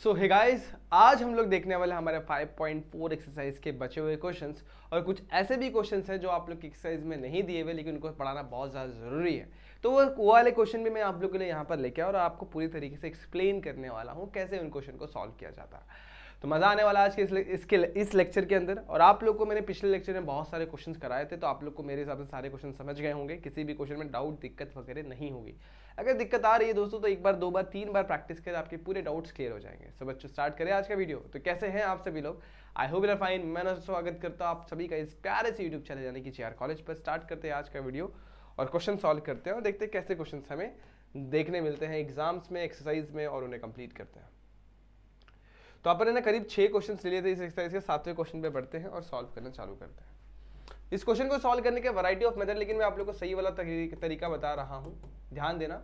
सो hey guys, आज हम लोग देखने वाले हमारे 5.4 एक्सरसाइज के बचे हुए क्वेश्चंस और कुछ ऐसे भी क्वेश्चंस हैं जो आप लोग की एक्सरसाइज में नहीं दिए हुए लेकिन उनको पढ़ाना बहुत ज़्यादा ज़रूरी है। तो वो वाले क्वेश्चन भी मैं आप लोग के लिए यहाँ पर लेके आया और आपको पूरी तरीके से एक्सप्लेन करने वाला हूँ कैसे उन क्वेश्चन को सॉल्व किया जाता है। तो मज़ा आने वाला आज के इस लेक्चर के अंदर। और आप लोग को मैंने पिछले लेक्चर में बहुत सारे क्वेश्चन कराए थे, तो आप लोग को मेरे हिसाब से सारे क्वेश्चन समझ गए होंगे, किसी भी क्वेश्चन में डाउट दिक्कत वगैरह नहीं होगी। अगर दिक्कत आ रही है दोस्तों तो एक बार, दो बार, तीन बार प्रैक्टिस करें, आपके पूरे डाउट्स क्लियर हो जाएंगे। सो बच्चों, स्टार्ट करें आज का वीडियो। तो कैसे हैं आप सभी लोग? I hope you are fine. मैं स्वागत करता हूं आप सभी का इस प्यारे से यूट्यूब चैनल यानी कि JR कॉलेज पर। स्टार्ट करते हैं आज का वीडियो और क्वेश्चन सॉल्व करते हैं और देखते हैं कैसे क्वेश्चन हमें देखने मिलते हैं एग्जाम्स में, एक्सरसाइज में, और उन्हें कंप्लीट करते हैं। तो अपन ने करीब 6 क्वेश्चन ले लिए थे इस एक्सरसाइज के। 7वें क्वेश्चन पे बढ़ते हैं और सॉल्व करना चालू करते हैं। इस क्वेश्चन को सॉल्व करने के वैरायटी ऑफ मेथड, लेकिन मैं आप लोगों को सही वाला तरीका बता रहा हूं, ध्यान देना।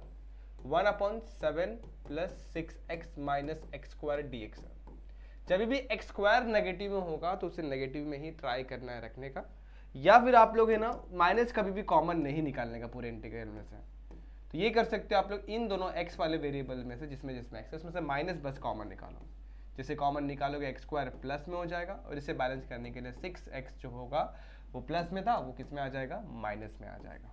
1/7 plus 6x minus x square dx। जब भी एक्स स्क्वायर नेगेटिव में होगा तो उसे नेगेटिव में ही ट्राई करना है रखने का, या फिर आप लोग है ना माइनस कभी भी कॉमन नहीं निकालने का पूरे इंटीग्रल में से। तो ये कर सकते हो आप लोग इन दोनों x वाले वेरिएबल में से, जिसमें x है उसमें से माइनस बस कॉमन निकालो। जैसे कॉमन निकालोगे एक्स स्क्वायर प्लस में हो जाएगा, और इसे बैलेंस करने के लिए 6x जो होगा वो प्लस में था, वो किस में आ जाएगा? माइनस में आ जाएगा।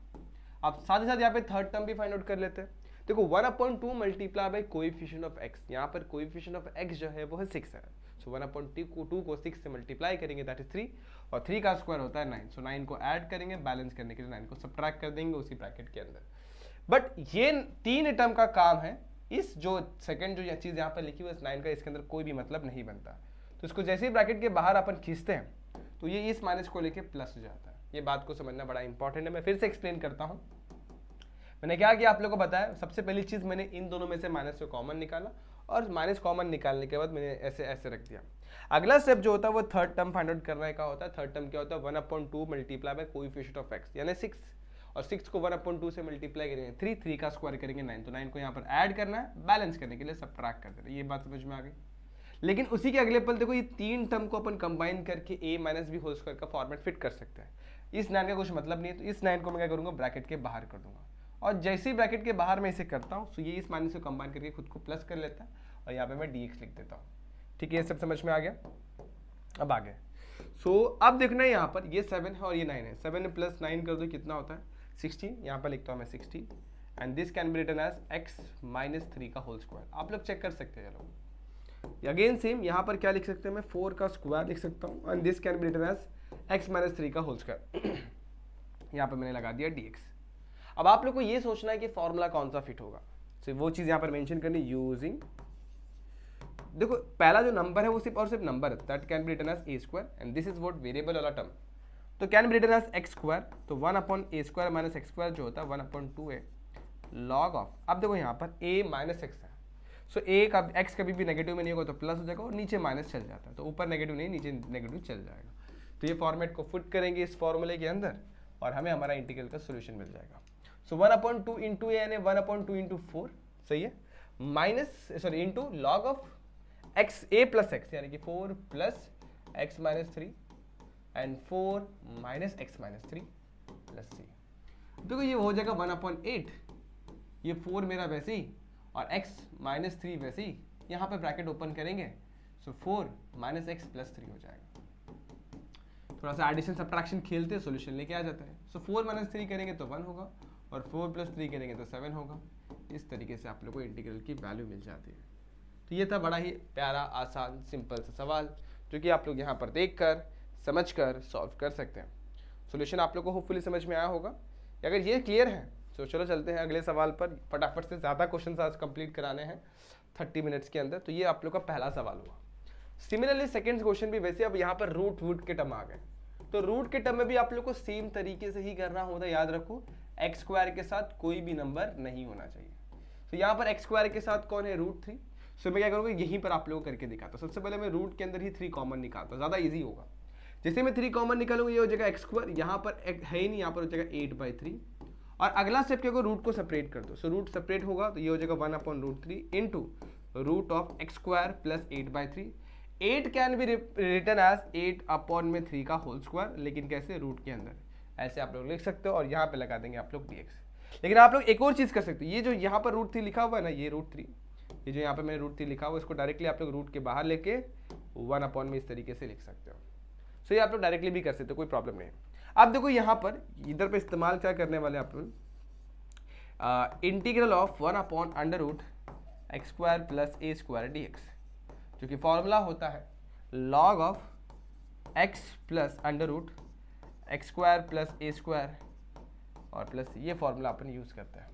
अब साथ ही साथ यहाँ पे थर्ड टर्म भी फाइंड आउट कर लेते हैं। देखो 1/2 multiply by coefficient of x, यहाँ पर कोएफिशिएंट ऑफ x जो है वो है 6 है। सो 1/2 को 6 से मल्टीप्लाई करेंगे, दैट इज 3, और 3 का स्क्वायर होता है 9। सो 9 को ऐड करेंगे, बैलेंस करने के लिए 9 को सब्ट्रैक्ट कर देंगे उसी ब्रैकेट के अंदर। बट ये 3 टर्म का काम है। इस जो सेकंड जो चीज यहाँ पर लिखी हुई है 9 का, इसके अंदर कोई भी मतलब नहीं बनता। तो इसको जैसे ही ब्रैकेट के बाहर अपन खींचते हैं तो ये इस माइनस को लेके प्लस हो जाता है। ये बात को समझना बड़ा इंपॉर्टेंट है। मैं फिर से एक्सप्लेन करता हूँ। मैंने क्या किया आप लोगों को बताया, सबसे पहली चीज मैंने इन दोनों में से माइनस को कॉमन निकाला, और माइनस कॉमन निकालने के बाद मैंने ऐसे ऐसे रख दिया। अगला स्टेप जो होता है वो थर्ड टर्म फाइंड आउट करने का होता है। थर्ड टर्म क्या होता है? 1/2 multiply by coefficient of x यानी 6, और 6 को 1/2 से मल्टीप्लाई करेंगे 3 का स्क्वायर करेंगे 9। तो 9 को यहाँ पर ऐड करना है, बैलेंस करने के लिए सब्ट्रैक्ट कर देना। ये बात समझ में आ गई। लेकिन उसी के अगले पल देखो, ये 3 टर्म को अपन कंबाइन करके a minus b whole square का फॉर्मेट फिट कर सकते हैं। इस 9 का कुछ मतलब नहीं है, तो इस 9 को मैं क्या करूंगा? ब्रैकेट के बाहर कर दूंगा, और जैसे ही ब्रैकेट के बाहर मैं इसे करता हूँ तो ये इस माइनस को कंबाइन करके खुद को प्लस कर लेता है, और यहाँ पे मैं dx लिख देता हूँ। ठीक है, ये सब समझ में आ गया? अब आगे अब देखना है, यहाँ पर ये 7 है और ये 9 है। 7 प्लस 9 कर दो, कितना होता है? 16। यहाँ पर लिखता हूँ मैं 60, and this can be written as x minus 3 का होल स्क्वायर। आप लोग चेक कर सकते हैं। चलो अगेन सेम, यहाँ पर क्या लिख सकते हैं? मैं 4 का स्क्वायर लिख सकता हूँ, and this can be written as x minus 3 का होल स्क्वायर। यहाँ पर मैंने लगा दिया dx। अब आप लोग को ये सोचना है कि फॉर्मूला कौन सा फिट होगा। तो वो चीज़ यहाँ पर मेंशन करनी, यूजिंग, देखो पहला जो नंबर है वो सिर्फ और सिर्फ नंबर है, that can be written as a square, and this is what variable वाला टर्म, तो can be written as x square. तो 1/a square minus x square जो होता है 1/2a लॉग ऑफ, अब देखो यहाँ पर a माइनस एक्स है। सो a का x कभी भी नेगेटिव में नहीं होगा तो प्लस हो जाएगा, और नीचे माइनस चल जाता है, तो ऊपर नेगेटिव नहीं, नीचे नेगेटिव चल जाएगा। तो ये फॉर्मेट को फिट करेंगे इस फॉर्मूले के अंदर, और हमें हमारा इंटीग्रल का सोल्यूशन मिल जाएगा। सो 1/2 इंटू a यानी 1/2 इंटू 4, सही है, minus sorry into log of x a plus x यानी कि 4 plus x minus 3 and 4 minus x minus 3 plus c। देखो ये हो जाएगा 1/8, ये 4 मेरा वैसे ही, और x माइनस 3 वैसे ही। यहाँ पे ब्रैकेट ओपन करेंगे, सो 4 माइनस एक्स प्लस 3 हो जाएगा। थोड़ा सा एडिशन सब्ट्रैक्शन खेलते हैं, सोल्यूशन लेके आ जाता है। सो 4 माइनस 3 करेंगे तो 1 होगा, और 4 प्लस 3 करेंगे तो 7 होगा। इस तरीके से आप लोग को इंटीग्रल की वैल्यू मिल जाती है। तो ये था बड़ा ही प्यारा, आसान, सिंपल सा सवाल, जो कि आप लोग यहाँ पर देखकर, समझकर सॉल्व कर सकते हैं। सॉल्यूशन आप लोग को होपफुली समझ में आया होगा। अगर ये क्लियर है तो चलो चलते हैं अगले सवाल पर। फटाफट से, ज़्यादा क्वेश्चन आज कंप्लीट कराने हैं 30 मिनट्स के अंदर। तो ये आप लोग का पहला सवाल हुआ। सिमिलरली सेकेंड क्वेश्चन भी वैसे, अब यहाँ पर रूट के टर्म आ गए, तो रूट के टर्म में भी आप लोग को सेम तरीके से ही करना होता है। याद रखो, एक्स स्क्वायर के साथ कोई भी नंबर नहीं होना चाहिए। तो यहाँ पर एक्स स्क्वायर के साथ कौन है? √3। सो मैं क्या करूँगा, यहीं पर आप लोगों को करके दिखाता हूँ। सबसे पहले मैं रूट के अंदर ही 3 कॉमन निकालता हूँ, ज़्यादा इजी होगा। जैसे मैं 3 कॉमन निकालूंगा, ये हो जाएगा एक्स स्क्वायर, यहाँ पर है ही नहीं, यहाँ पर हो जाएगा 8/3। और अगला स्टेप क्या होगा, रूट को सेपरेट कर दो। सो रूट सेपरेट होगा तो ये हो जाएगा 1/√3 into root of x square plus 8/3। 8 can be written as 8/3 का होल स्क्वायर, लेकिन कैसे? रूट के अंदर। ऐसे आप लोग लिख सकते हो, और यहाँ पे लगा देंगे आप लोग dx। लेकिन आप लोग एक और चीज़ कर सकते हो, ये जो यहाँ पर √3 लिखा हुआ है ना, ये √3 ये जो यहाँ पे मैंने रूट 3 लिखा हुआ इसको डायरेक्टली आप लोग रूट के बाहर लेके 1 अपॉन में इस तरीके से लिख सकते हो। सो ये आप लोग डायरेक्टली भी कर सकते हो, कोई प्रॉब्लम नहीं है। अब देखो यहाँ पर इधर पे इस्तेमाल क्या करने वाले आप लोग, integral of 1 upon under root x square plus A square d x, जो कि फॉर्मूला होता है log of x plus under root x square plus A square और प्लस ये फॉर्मूला अपन यूज़ करते हैं।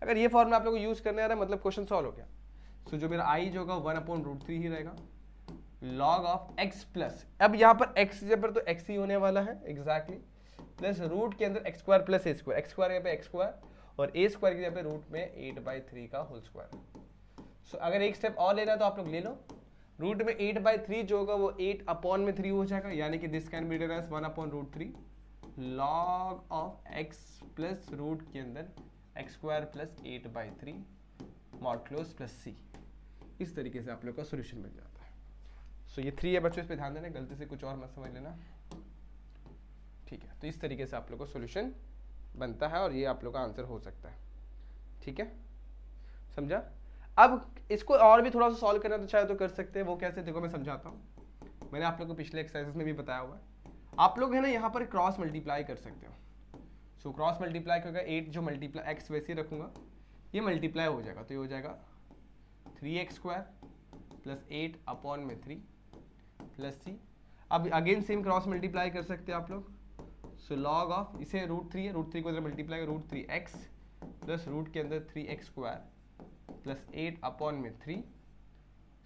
अगर ये फॉर्मूला आप लोग को यूज़ करने आ रहा है मतलब क्वेश्चन सॉल्व हो गया। सो जो मेरा आई जो होगा 1 अपॉन रूट 3 ही रहेगा, लॉग ऑफ एक्स प्लस, अब यहाँ पर एक्स जब पर तो एक्स ही होने वाला है एग्जैक्टली, प्लस रूट के अंदर एक्स स्क्वायर प्लस ए स्क्वायर, एक्स स्क्वायर यहाँ पे एक्स स्क्वायर और ए स्क्वायर की जगह पे रूट में 8/3 का होल स्क्वायर। सो अगर एक स्टेप और लेना है तो आप लोग ले लो, रूट में 8/3 जो होगा वो 8 अपॉन में 3 हो जाएगा, यानी कि this can be written as 1 upon root 3 log of x plus root के अंदर X square plus 8/3 mod close plus C. इस तरीके से आप लोग का सोल्यूशन मिल जाता है। सो ये 3 है बच्चों, इस पे ध्यान देना, गलती से कुछ और मत समझ लेना, ठीक है। तो इस तरीके से आप लोग का सोल्यूशन बनता है और ये आप लोग का आंसर हो सकता है, ठीक है, समझा। अब इसको और भी थोड़ा सा सॉल्व करना तो चाहे तो कर सकते हैं, वो कैसे देखो मैं समझाता हूँ। मैंने आप लोग को पिछले एक्सरसाइजेस में भी बताया हुआ है, आप लोग है ना यहाँ पर क्रॉस मल्टीप्लाई कर सकते हो। सो क्रॉस मल्टीप्लाई होगा 8 जो मल्टीप्लाई एक्स वैसे ही रखूंगा, ये मल्टीप्लाई हो जाएगा, तो ये हो जाएगा 3x स्क्वायर प्लस 8 अपॉन में 3 प्लस सी। अब अगेन सेम क्रॉस मल्टीप्लाई कर सकते हैं आप लोग। सो लॉग ऑफ, इसे रूट 3 है, रूट 3 को इधर multiply root 3x plus root के अंदर 3x स्क्वायर प्लस 8 अपॉन में 3,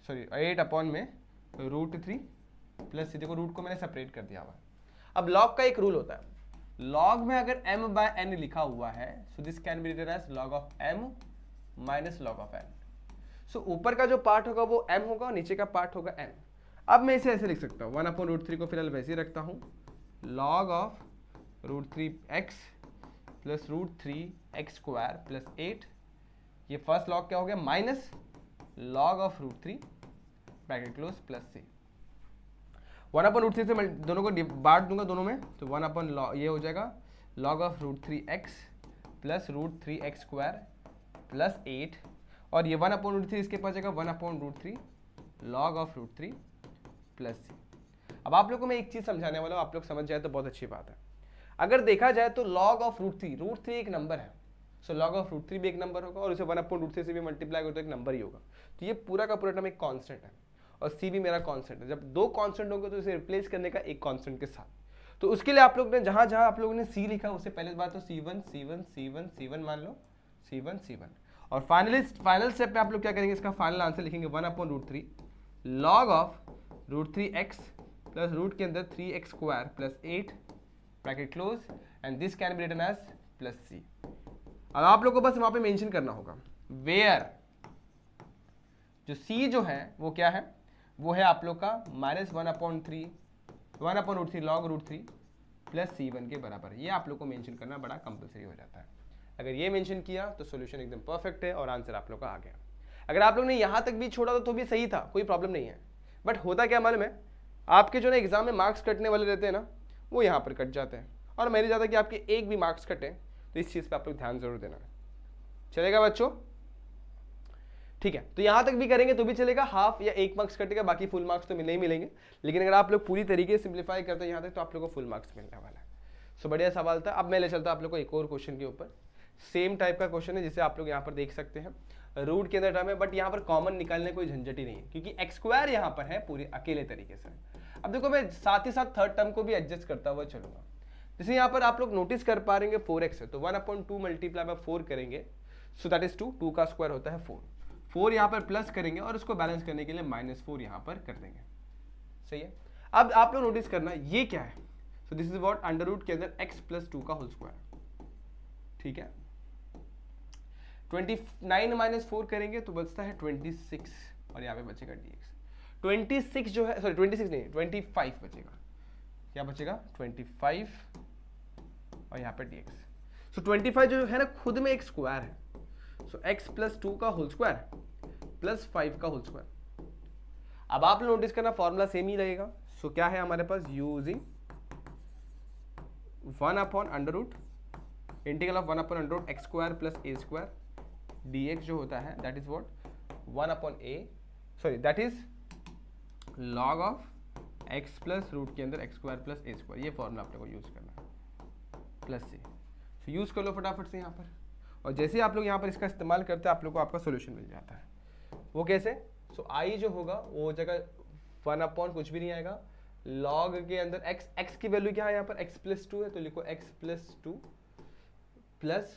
सॉरी 8 अपॉन में रूट 3 प्लस सी। देखो रूट को मैंने सेपरेट कर दिया हुआ। अब लॉग का एक रूल होता है, लॉग में अगर m/n लिखा हुआ है so this can be written as log of m minus log of n। So ऊपर का जो पार्ट होगा वो m होगा और नीचे का पार्ट होगा n। अब मैं इसे ऐसे लिख सकता हूँ, 1 अपॉन रूट 3 को फिलहाल वैसे ही रखता हूँ, log of root 3x plus root 3x square plus 8, ये फर्स्ट लॉग क्या हो गया minus log of root 3 bracket close plus c. 1 upon root 3 से मैं दोनों को बांट दूंगा दोनों में, तो 1 अपॉन ये हो जाएगा log of root 3x plus root 3x square plus 8, और ये 1 अपॉन रूट 3 इसके पास जाएगा 1 upon root 3 log of root 3 plus C. अब आप लोग को मैं एक चीज समझाने वाला हूँ, आप लोग समझ जाए तो बहुत अच्छी बात है। अगर देखा जाए तो लॉग ऑफ रूट 3 एक नंबर है, सो लॉग ऑफ रूट 3 भी एक नंबर होगा और उसे 1 अपॉन रूट 3 से भी मल्टीप्लाई हो तो एक नंबर ही होगा। तो ये पूरा का पूरा टर्म एक कांस्टेंट है और सी भी मेरा कांस्टेंट है। जब दो कांस्टेंट होंगे तो इसे रिप्लेस करने का एक कांस्टेंट के साथ, तो उसके लिए आप लोग ने जहां जहां आप लोगों ने सी लिखा उससे पहले बात तो C1 मान लो, C1 और फाइनल स्टेप में आप लोग क्या करेंगे, इसका फाइनल आंसर लिखेंगे 1 upon root 3 log of root 3x plus root के अंदर 3x square plus 8 bracket close and this can be written as plus C. अब आप लोग को बस वहां पे मेंशन करना होगा वेयर जो सी जो है वो क्या है, वो है आप लोग का minus 1 upon root 3 log root 3 plus C1 के बराबर। ये आप लोग को मेंशन करना बड़ा कंपलसरी हो जाता है। अगर ये मेंशन किया तो सॉल्यूशन एकदम परफेक्ट है और आंसर आप लोग का आ गया। अगर आप लोग ने यहां तक भी छोड़ा तो भी सही था, कोई प्रॉब्लम नहीं है, बट होता क्या मालूम है, आपके जो ना एग्जाम में मार्क्स कटने वाले रहते हैं ना, वो यहाँ पर कट जाते हैं, और मेरे ज़्यादा कि आपके एक भी मार्क्स कटे, तो इस चीज़ पे आप लोग ध्यान जरूर देना। चलेगा बच्चों, ठीक है। तो यहाँ तक भी करेंगे तो भी चलेगा, हाफ या 1 मार्क्स कटेगा, बाकी फुल मार्क्स तो नहीं मिलेंगे, लेकिन अगर आप लोग पूरी तरीके से सिंप्लीफाई करते हैं यहाँ तक तो आप लोग को फुल मार्क्स मिलने वाला है। सो बढ़िया सवाल था। अब मैं ले चलता आप लोग को एक और क्वेश्चन के ऊपर, सेम टाइप का क्वेश्चन है जिसे आप लोग यहाँ पर देख सकते हैं, रूट के अंदर टर्म है, बट यहाँ पर कॉमन निकालने कोई झंझट ही नहीं है क्योंकि एक्स स्क्वायर यहाँ पर है पूरे अकेले तरीके से। अब देखो मैं साथ ही साथ थर्ड टर्म को भी एडजस्ट करता हुआ चलूंगा। जैसे यहाँ पर आप लोग नोटिस कर पा रहे 4x है, तो 1 अपॉन 2 मल्टीप्लाई बाय 4 करेंगे, सो दैट इज 2 का स्क्वायर होता है 4 यहाँ पर प्लस करेंगे और उसको बैलेंस करने के लिए -4 यहाँ पर कर देंगे। सही है। अब आप लोग नोटिस करना ये क्या है, so this is what under root के अंदर x प्लस 2 का होल स्क्वायर, ठीक है। 29 माइनस 4 करेंगे तो बचता है 26 और यहाँ पे बचेगा dx। 26 जो है, सॉरी 26 नहीं 25 बचेगा, क्या बचेगा 25 और यहाँ पे dx। सो 25 जो है ना खुद में एक स्क्वायर है, सो x प्लस 2 का होल स्क्वायर प्लस 5 का होल स्क्वायर। अब आप लोग नोटिस करना फॉर्मूला सेम ही लगेगा। सो क्या है हमारे पास, using 1 upon under root integral of 1 upon under root x square plus A square dx जो होता है that is what 1 upon A, sorry that is log of x plus root के अंदर एक्स स्क्वायर प्लस ए square, ये formula आप लोग को use करना है प्लस सी। तो यूज कर लो फटाफट से यहाँ पर, और जैसे ही आप लोग यहाँ पर इसका इस्तेमाल करते हैं आप लोग को आपका सोल्यूशन मिल जाता है। वो कैसे? सो आई जो होगा वो हो जाएगा 1 अपॉन कुछ भी नहीं आएगा, लॉग के अंदर x की वैल्यू क्या है यहाँ पर x प्लस 2 है, तो लिखो x प्लस 2 प्लस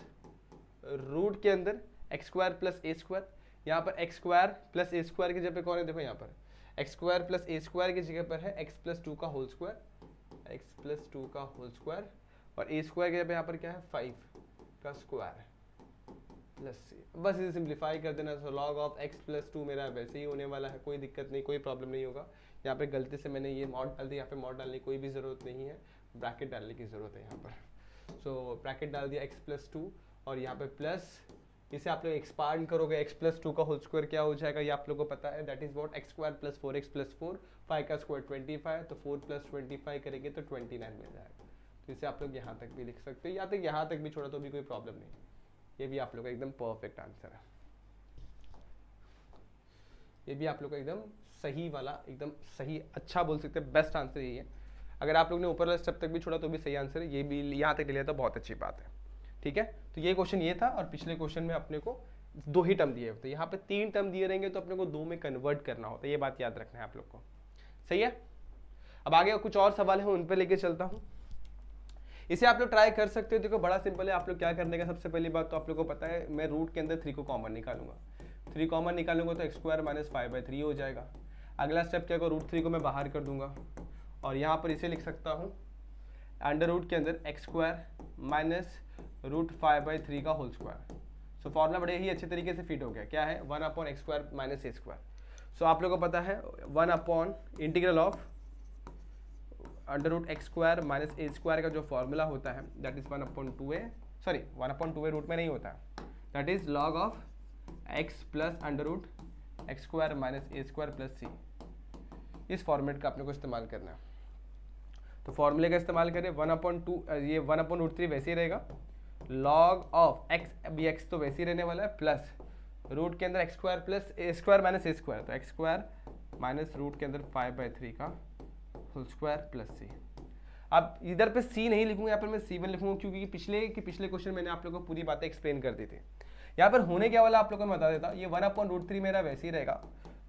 रूट के अंदर एक्स स्क्वायर प्लस ए स्क्वायर, यहाँ पर एक्स स्क्वायर प्लस ए स्क्वायर की जगह पे कौन है, देखो यहाँ पर एक्स स्क्वायर प्लस ए स्क्वायर की जगह पर है एक्स प्लस 2 का होल स्क्वायर, एक्स प्लस 2 का होल स्क्वायर, और ए स्क्वायर की जगह पे यहाँ पर क्या है 5 का स्क्वायर प्लस सी। बस इसे सिंप्लीफाई कर देना। तो लॉग ऑफ एक्स प्लस 2 मेरा वैसे ही होने वाला है, कोई दिक्कत नहीं, कोई प्रॉब्लम नहीं होगा। यहाँ पे गलती से मैंने ये मॉड डाल दिया, यहाँ पे मॉड डालने की कोई भी ज़रूरत नहीं है, ब्रैकेट डालने की ज़रूरत है यहाँ पर। सो ब्रैकेट डाल दिया एक्स प्लस 2 और यहाँ पे प्लस, इसे आप लोग एक्सपांड करोगे एक्स प्लस 2 का होल स्क्वायर क्या हो जाएगा ये आप लोगों को पता है, that is what x square plus 4x plus 4, 5 का स्क्वायर 25, तो 4 प्लस 25 करेंगे तो 29 मिल जाएगा। तो इसे आप लोग यहाँ तक भी लिख सकते हो, यहाँ तक भी छोड़ा तो भी कोई प्रॉब्लम नहीं, ये भी आप लोग का एकदम परफेक्ट आंसर है, ये भी आप लोग का एकदम सही वाला, एकदम सही, अच्छा बोल सकते हैं, बेस्ट आंसर यही है। अगर आप लोग ने ऊपर वाले स्टेप तक भी छोड़ा तो भी सही आंसर है, ये भी यहाँ तक ले लिया तो बहुत अच्छी बात है। ठीक है, तो ये क्वेश्चन ये था, और पिछले क्वेश्चन में अपने को 2 ही टर्म दिए होते हैं, यहाँ पे 3 टर्म दिए रहेंगे तो अपने को 2 में कन्वर्ट करना होता है, ये बात याद रखना है आप लोग को। सही है, अब आगे कुछ और सवाल है उन पे लेके चलता हूँ। इसे आप लोग ट्राई कर सकते हो, देखो बड़ा सिंपल है। आप लोग क्या करने का, सबसे पहली बात तो आप लोग को पता है, मैं रूट के अंदर 3 को कॉमन निकालूंगा, 3 कॉमन निकालूंगा तो एक्स स्क्वायर माइनस 5/3 हो जाएगा। अगला स्टेप क्या होगा, रूट 3 को मैं बाहर कर दूंगा और यहाँ पर इसे लिख सकता हूँ अंडर रूट के अंदर एक्स स्क्वायर माइनस रूट 5/3 का होल स्क्वायर। सो फॉर्मूला बड़े ही अच्छे तरीके से फिट हो गया, क्या है 1 अपॉन एक्स स्क्वायर माइनस ए स्क्वायर। सो आप लोगों को पता है 1 upon integral of under root x square minus A square का जो फॉर्मूला होता है that is 1/2a, sorry 1/2a root में नहीं होता है, that is log of x plus under root x square minus A square plus C. इस format का अपने को इस्तेमाल करना है, तो फॉर्मूले का इस्तेमाल करें 1/2, ये 1/√3 वैसे ही रहेगा, लॉग ऑफ एक्स, अभी एक्स तो वैसे ही रहने वाला है, प्लस रूट के अंदर एक्स स्क्वायर प्लस ए स्क्वायर माइनस ए स्क्वायर, तो एक्स स्क्वायर माइनस रूट के अंदर 5/3 का होल स्क्वायर प्लस सी। अब इधर पे सी नहीं लिखूंगा, यहाँ पर मैं C1 लिखूंगा, क्योंकि पिछले क्वेश्चन मैंने आप लोगों को पूरी बातें एक्सप्लेन कर दी थी। यहाँ पर होने क्या वाला आप लोगों को बता देता, ये 1/√3 मेरा वैसे ही रहेगा,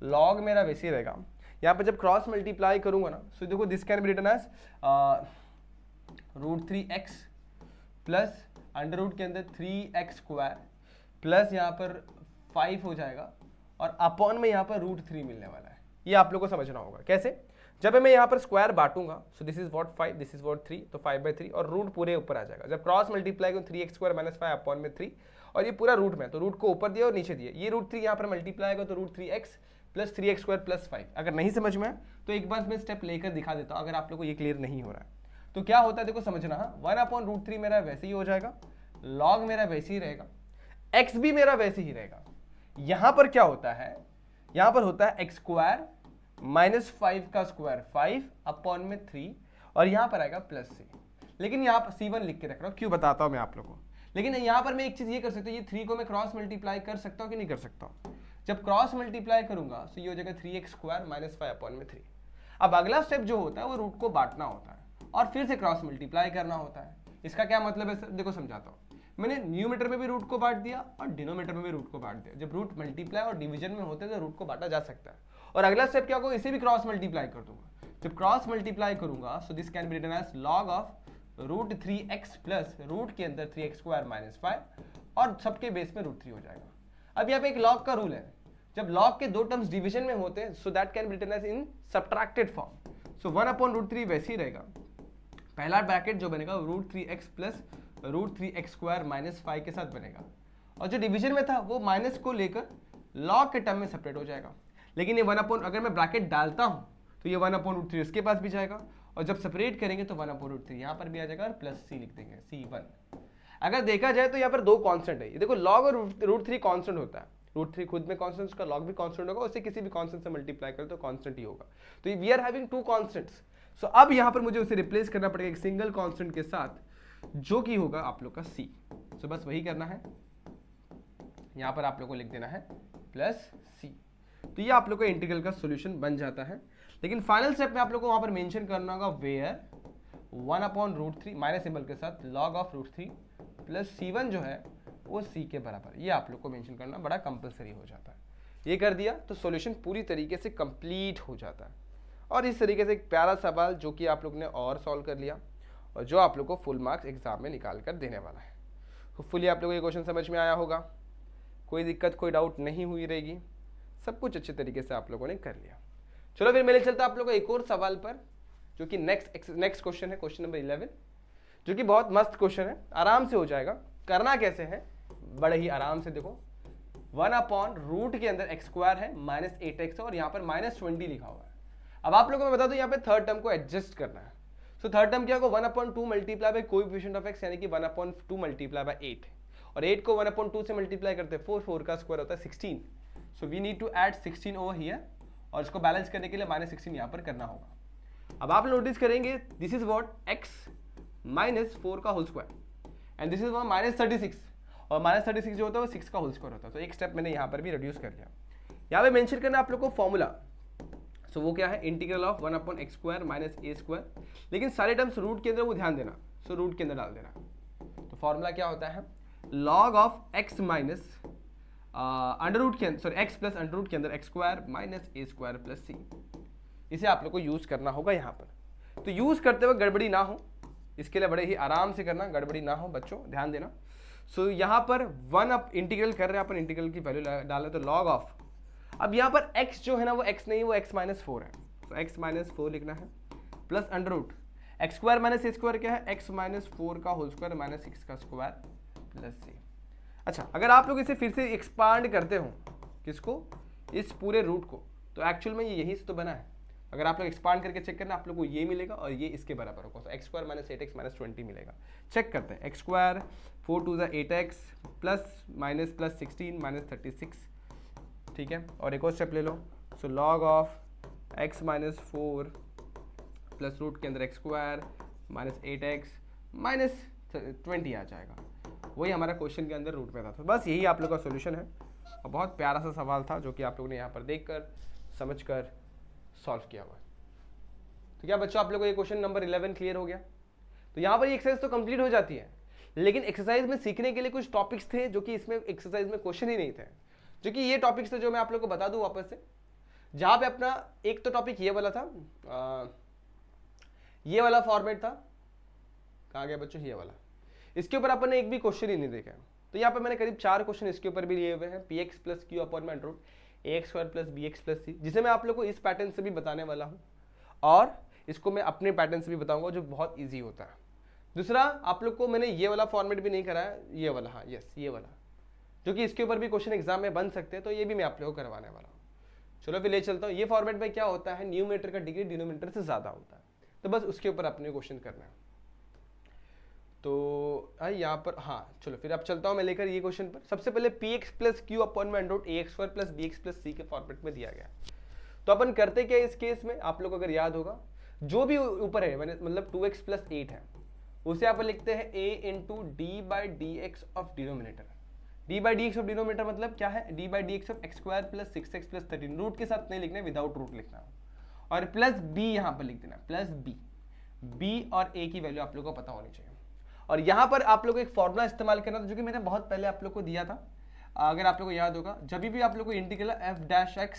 लॉग मेरा वैसे ही रहेगा। यहाँ पर जब क्रॉस मल्टीप्लाई करूंगा ना, सो देखो this can be written as √3x plus under root के अंदर 3x स्क्वायर प्लस यहाँ पर 5 हो जाएगा, और अपॉन में यहाँ पर √3 मिलने वाला है। ये आप लोग को समझना होगा कैसे, जब मैं यहाँ पर स्क्वायर बांटूंगा, so this is what 5, this is what 3, तो 5/3 और रूट पूरे ऊपर आ जाएगा। जब क्रॉस मल्टीप्लाई करूँ 3x स्क्वायर माइनस 5 अपॉन में 3, और ये पूरा रूट में, तो रूट को ऊपर दिया और नीचे दिया, ये √3 यहाँ पर मल्टीप्लाई होगा तो √3x plus 3x square plus 5। अगर नहीं समझ में तो एक बार मैं स्टेप लेकर दिखा देता हूँ, अगर आप लोग को ये क्लियर नहीं हो रहा है तो क्या होता है, देखो समझना। 1/√3 मेरा वैसे ही हो जाएगा, लॉग मेरा वैसे ही रहेगा, x भी मेरा वैसे ही रहेगा। यहाँ पर क्या होता है, यहाँ पर होता है एक्स स्क्वायर माइनस 5 का स्क्वायर 5 अपॉन में 3, और यहाँ पर आएगा प्लस सी। लेकिन यहाँ पर C1 लिख के रख रहा हूँ, क्यों बताता हूँ मैं आप लोगों को। लेकिन यहाँ पर मैं एक चीज ये कर सकता हूँ, ये 3 को मैं क्रॉस मल्टीप्लाई कर सकता हूँ कि नहीं कर सकता हूँ। जब क्रॉस मल्टीप्लाई करूंगा तो ये हो जाएगा 3x स्क्वायर माइनस 5 अपॉन में 3। अब अगला स्टेप जो होता है वो रूट को बांटना होता है और फिर से क्रॉस मल्टीप्लाई करना होता है। इसका क्या मतलब है सर, देखो समझाता हूँ। मैंने न्यूमरेटर में भी रूट को बांट दिया और डिनोमिनेटर में भी रूट को बांट दिया। जब रूट मल्टीप्लाई और डिवीजन में होते हैं तो रूट को बांटा जा सकता है। और अगला स्टेप क्या होगा, इसे भी क्रॉस मल्टीप्लाई कर दूंगा। जब क्रॉस मल्टीप्लाई करूंगा so this can be written as log of √3x plus root के अंदर 3x स्क्वायर माइनस 5, और सबके बेस में √3 हो जाएगा। अब यहाँ पे एक लॉग का रूल है, जब लॉग के 2 टर्म्स डिवीजन में होते हैं so that can be written as in subtracted form. So 1/√3 वैसे ही रहेगा, पहला ब्रैकेट जो बनेगा √3x plus √3x square minus 5 के साथ बनेगा, और जो डिवीजन में था वो माइनस को लेकर लॉग के टर्म में सेपरेट हो जाएगा। लेकिन ये अगर मैं ब्रैकेट डालता हूं तो ये 1/√3 इसके पास भी जाएगा, और जब सेपरेट करेंगे तो 1/√3 यहाँ पर भी आ जाएगा और प्लस सी लिख देंगे C1। अगर देखा जाए तो यहाँ पर 2 कांस्टेंट है, ये देखो लॉग और √3 कांस्टेंट होता है, √3 खुद में कांस्टेंट, उसका लॉग भी कांस्टेंट होगा, उससे किसी भी कांस्टेंट से मल्टीप्लाई करें तो कांस्टेंट ही होगा। तो वी आर हैविंग 2 कांस्टेंट्स। सो अब यहाँ पर मुझे उसे रिप्लेस करना पड़ेगा एक सिंगल कांस्टेंट के साथ, जो कि होगा आप लोग का C। सो बस वही करना है, यहाँ पर आप लोग को लिख देना है प्लस सी। तो ये आप लोग का इंटीग्रल का सोल्यूशन बन जाता है। लेकिन फाइनल स्टेप में आप लोग को वहाँ पर मेंशन करना होगा वेयर 1/√3 माइनस सिंबल के साथ log ऑफ √3 प्लस C1 जो है वो C के बराबर, ये आप लोग को मेंशन करना बड़ा कंपलसरी हो जाता है। ये कर दिया तो सॉल्यूशन पूरी तरीके से कंप्लीट हो जाता है। और इस तरीके से एक प्यारा सवाल जो कि आप लोग ने और सॉल्व कर लिया और जो आप लोग को फुल मार्क्स एग्जाम में निकाल कर देने वाला है। होपफुली आप लोगों को ये क्वेश्चन समझ में आया होगा, कोई दिक्कत कोई डाउट नहीं हुई रहेगी, सब कुछ अच्छे तरीके से आप लोगों ने कर लिया। चलो फिर मैं ले चलता आप लोगों को एक और सवाल पर, जो कि नेक्स्ट क्वेश्चन है, क्वेश्चन नंबर 11, जो कि बहुत मस्त क्वेश्चन है, आराम से हो जाएगा। करना कैसे है, बड़े ही आराम से देखो, 1/रूट के अंदर x² है -8x और यहाँ पर -20 लिखा हुआ है। अब आप लोगों को मैं बता दूं यहाँ पे थर्ड टर्म को एडजस्ट करना है। सो थर्ड टर्म क्या होगा, 1/2 multiply by coefficient of x, यानी कि 1/2 मल्टीप्लाई बाय 8, और 8 को 1/2 से मल्टीप्लाई करते हैं 4 का स्क्वायर होता है 16। So we need to add 16 over here, और इसको बैलेंस करने के लिए -16 यहाँ पर करना होगा। अब आप नोटिस करेंगे दिस इज व्हाट x -4 का whole square and this is -36, और -36 जो होता है वो 6 का होल स्क्वायर होता है। तो एक स्टेप मैंने यहाँ पर भी रिड्यूस कर लिया। यहाँ पे मेंशन करना आप लोग को फॉर्मूला, सो वो क्या है, इंटीग्रल ऑफ 1/x² -a²। लेकिन सारे टर्म्स रूट के अंदर वो ध्यान देना, सो रूट के अंदर डाल देना। तो फॉर्मूला क्या होता है, log of x minus under के अंदर x प्लस अंडर के अंदर x² -a² प्लस c। इसे आप लोग को यूज करना होगा यहाँ पर। तो यूज करते हुए गड़बड़ी ना हो, इसके लिए बड़े ही आराम से करना, गड़बड़ी ना हो बच्चों, ध्यान देना। सो यहाँ पर 1 अप इंटीग्रल कर रहे हैं अपन, इंटीग्रल की वैल्यू डाल रहे तो log ऑफ, अब यहाँ पर x जो है ना वो x नहीं, वो x -4 है, तो x -4 लिखना है plus under root x² -a² क्या है, x -4 का होल स्क्वायर -6 का स्क्वायर प्लस c। अच्छा, अगर आप लोग इसे फिर से एक्सपांड करते हो, किसको, इस पूरे रूट को, तो एक्चुअल में ये यहीं से तो बना है। अगर आप लोग एक्सपांड करके चेक करना, आप लोग को ये मिलेगा और ये इसके बराबर होगा, तो x² -8x -20 मिलेगा। चेक करते हैं, x², 4 2 8x plus minus plus 16 -36, ठीक है। और एक और स्टेप ले लो, so log of x -4 plus root के अंदर x² -8x -20 आ जाएगा। वही हमारा क्वेश्चन के अंदर रूट में था। तो बस यही आप लोग का सॉल्यूशन है, और बहुत प्यारा सा सवाल था जो कि आप लोगों ने यहाँ पर देखकर समझकर सॉल्व किया हुआ है। तो क्या बच्चों, आप लोगों को ये क्वेश्चन नंबर 11 क्लियर हो गया? तो यहाँ पर ये एक्सरसाइज तो कंप्लीट हो जाती है, लेकिन एक्सरसाइज में सीखने के लिए कुछ टॉपिक्स थे जो कि इसमें एक्सरसाइज में क्वेश्चन ही नहीं थे, जो कि ये टॉपिक्स थे जो मैं आप लोग को बता दूं वापस से। जहाँ पे अपना एक तो टॉपिक ये वाला था, ये वाला फॉर्मेट था, कहाँ गया बच्चों, ये वाला, इसके ऊपर अपन ने एक भी क्वेश्चन ही नहीं देखा। तो यहाँ पे मैंने करीब 4 क्वेश्चन इसके ऊपर भी लिए हुए हैं, px प्लस क्यू अपॉन में root ax² plus bx plus c, जिसे मैं आप लोग को इस पैटर्न से भी बताने वाला हूँ, और इसको मैं अपने पैटर्न से भी बताऊंगा जो बहुत ईजी होता है। दूसरा, आप लोग को मैंने ये वाला फॉर्मेट भी नहीं कराया, ये वाला, हाँ यस ये वाला, जो कि इसके ऊपर भी क्वेश्चन एग्जाम में बन सकते हैं, तो ये भी मैं आप लोगों को करवाने वाला हूँ। चलो फिर ले चलता हूँ। ये फॉर्मेट में क्या होता है, न्यूमरेटर का डिग्री डिनोमिनेटर से ज़्यादा होता है, तो बस उसके ऊपर अपने क्वेश्चन करना है। तो यहाँ पर हाँ, चलो फिर अब चलता हूँ मैं लेकर ये क्वेश्चन पर। सबसे पहले px प्लस क्यू अपॉन में under root ax² plus bx plus c के फॉर्मेट में दिया गया। तो अपन करते क्या इस केस में, आप लोग को अगर याद होगा, जो भी ऊपर है मतलब 2x प्लस 8 है, उसे आप लिखते हैं a into d by D x of denominator. D by D x of denominator मतलब क्या है, d by D x of x² plus 6x plus 13, root के साथ नहीं लिखना है, विदाउट रूट लिखना है, और प्लस b यहाँ पर लिख देना, प्लस b और a की वैल्यू आप लोग को पता होनी चाहिए। और यहाँ पर आप लोग को एक फॉर्मूला इस्तेमाल करना था, जो कि मैंने बहुत पहले आप लोग को दिया था, अगर आप लोग को याद होगा, जब भी आप लोग को इंटीग्रल f'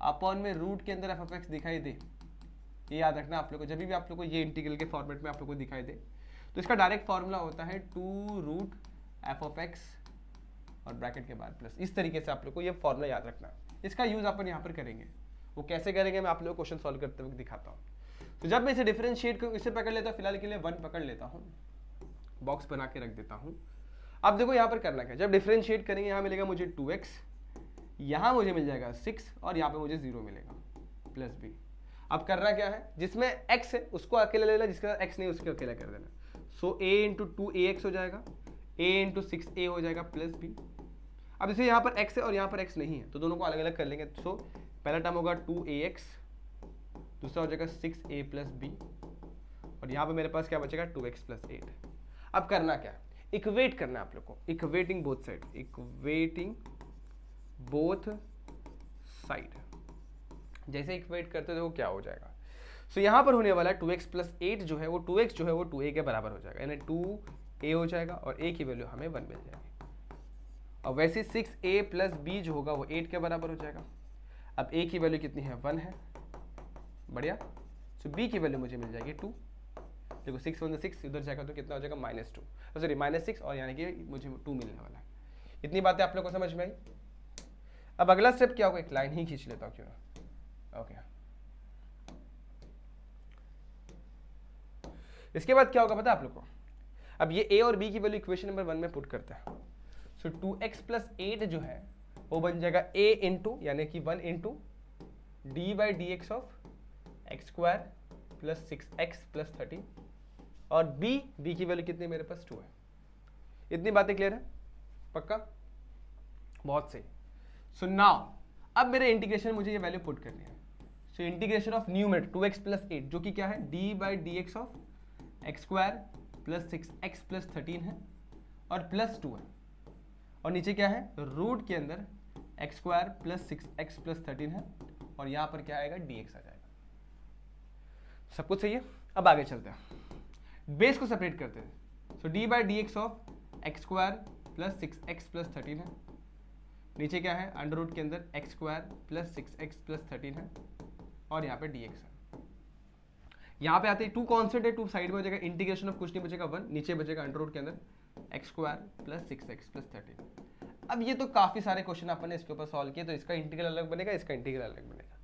अपॉन में रूट के अंदर f(x) दिखाई दे, ये याद रखना आप लोग को, जब भी आप लोग को ये इंटीग्रल के फॉर्मेट में आप लोग को दिखाई दे, तो इसका डायरेक्ट फॉर्मूला होता है 2 रूट f(x) और ब्रैकेट के बाद प्लस। इस तरीके से आप लोग को ये फॉर्मूला याद रखना, इसका यूज अपन यहाँ पर करेंगे। वो कैसे करेंगे मैं आप लोग को क्वेश्चन सॉल्व करते हुए दिखाता हूँ। तो जब मैं इसे डिफरेंशिएट करूँ, इसे पकड़ लेता हूँ, फिलहाल के लिए 1 पकड़ लेता हूँ, बॉक्स बना के रख देता हूँ। अब देखो यहाँ पर करना क्या, जब डिफरेंशिएट करेंगे यहाँ मिलेगा मुझे 2x, यहाँ मुझे मिल जाएगा 6, और यहाँ पे मुझे 0 मिलेगा प्लस b। अब करना क्या है, जिसमें x है उसको अकेला ले लेना, जिसके साथ x नहीं उसको अकेला कर देना। सो a इंटू 2ax हो जाएगा, a इंटू 6a हो जाएगा प्लस b। अब जैसे यहाँ पर x है और यहाँ पर x नहीं है, तो दोनों को अलग अलग कर लेंगे। सो पहला टर्म होगा 2ax, दूसरा हो जाएगा 6a प्लस b, और यहाँ पर मेरे पास क्या बचेगा 2x प्लस 8। अब करना क्या, इक्वेट करना है आप लोग को, equating both side, equating both side. जैसे इक्वेट करते हो देखो क्या हो जाएगा। सो यहाँ पर होने वाला 2x प्लस 8 जो है वो 2x जो है वो 2a के बराबर हो जाएगा, यानी 2a हो जाएगा और a की वैल्यू हमें 1 मिल जाएगी। और वैसे 6a प्लस b जो होगा वो 8 के बराबर हो जाएगा। अब a की वैल्यू कितनी है, 1 है, बढ़िया। सो b की वैल्यू मुझे मिल जाएगी 2। देखो 6 1 6 इधर जाएगा तो कितना हो जाएगा, -2, सॉरी -6, और यानी कि मुझे 2 मिलने वाला है। इतनी बातें आप लोग को समझ में आई। अब अगला स्टेप क्या होगा, एक लाइन ही खींच लेता हूँ क्यों ना। ओके, इसके बाद क्या होगा पता है आप लोग को। अब ये a और b की वैल्यू इक्वेशन नंबर 1 में पुट करते हैं। सो 2x प्लस 8 जो है वो बन जाएगा a इंटू, यानी कि 1 into d by D x of x square plus 6x plus 13, और b की वैल्यू कितनी मेरे पास 2 है। इतनी बातें क्लियर है, पक्का, बहुत सही। सो नाउ अब मेरे इंटीग्रेशन में मुझे ये वैल्यू पुट करनी है। So integration of numerator 2x plus 8 जो कि क्या है, d by D x of x square plus 6x plus 13 है और प्लस 2 है, और नीचे क्या है, रूट के अंदर X square plus 6x plus 13 है, और यहाँ पर क्या आएगा, dx आ जाएगा। सब कुछ सही है। अब आगे चलते हैं, बेस को सेपरेट करते हैं। So D by D x of x square plus 6x plus 13 है, नीचे क्या है, अंडर रूट के अंदर X square plus 6x plus 13 है, और यहाँ पे dx है। यहाँ पे आते हैं 2 कॉन्स्टेंट है, 2 साइड में हो जाएगा, इंटीग्रेशन ऑफ कुछ नहीं बचेगा 1, नीचे बचेगा अंडर रूट के अंदर X square plus 6x plus 13। अब ये तो काफी सारे क्वेश्चन अपन ने इसके ऊपर सॉल्व किए, तो इसका इंटीग्रल अलग बनेगा, इसका इंटीग्रल अलग बनेगा।